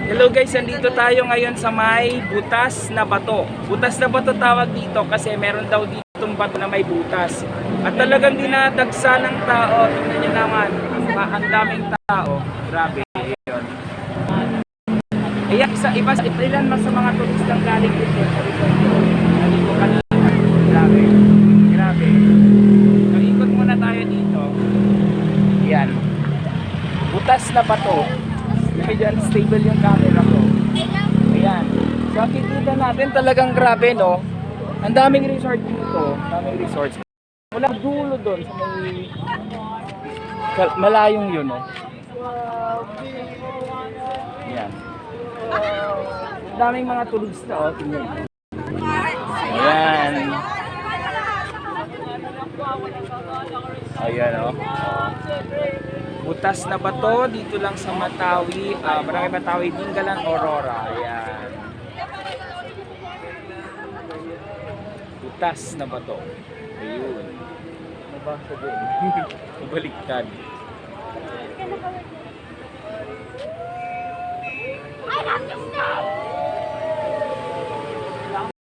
Hello guys, andito tayo ngayon sa may butas na bato. Butas na bato tawag dito kasi meron daw ditong bato na may butas. At talagang dinadagsa ng tao. Tingnan nyo naman, ang daming tao. Grabe, yun. Ayan, ilan mas sa mga turistang galing dito. Nandito kanina. Grabe, grabe. So, ikot muna tayo dito. Ayan. Butas na bato. Medyo unstable yung camera ko. Ayan. So, nakikita natin talagang grabe, no? Ang daming resort dito. Daming resorts. Wala dulo doon sa may malayong yun, no? Ayan. Daming mga turista, oh. Tingnan. Ayan. Ayan, oh. Butas na bato dito lang sa Matawi, Barangay Matawi, Dingalan, Aurora. Ayan. Butas na bato. Ayun. Ano ba sabihin? Baliktad. I love you,